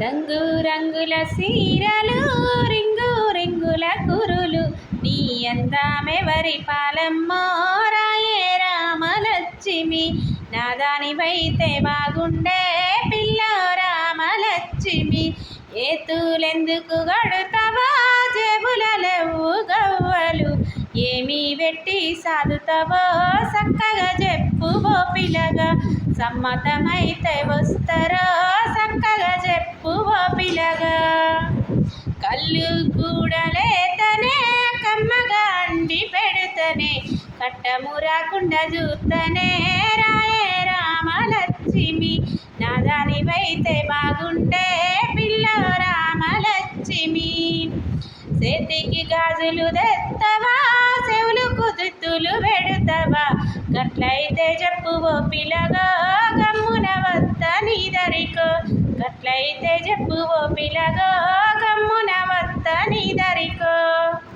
రంగు రంగుల సీరలు రింగు రింగుల కురులు నీ అందమెవరి పాలమ్మో రాయే రామలక్ష్మి నాదానివైతే బాగుండే పిల్ల రామలక్ష్మి ఏతులెందుకు గడుతావా జేబులలేవు గవ్వలు ఏమి పెట్టి సాదుతావో చక్కగా చెప్పువో పిల్లగా సమ్మతమైతే వస్తారో చక్కగా చెప్పువో పిల్లగా కళ్ళు కూడలేతనే కమ్మగా అండి పెడతనే కట్టము రాకుండా చూస్తనే రాయే రామలక్ష్మి నాదానివైతే బాగుంటే పిల్ల రామలక్ష్మి చేతికి గాజులు తెత్తవా చెవులకు దుద్దులు పెడతావా గట్లయితే చెప్పువో పిల్లగా గమ్మున వద్ద నీ దరికో గట్లయితే చెప్పువో పిల్లగా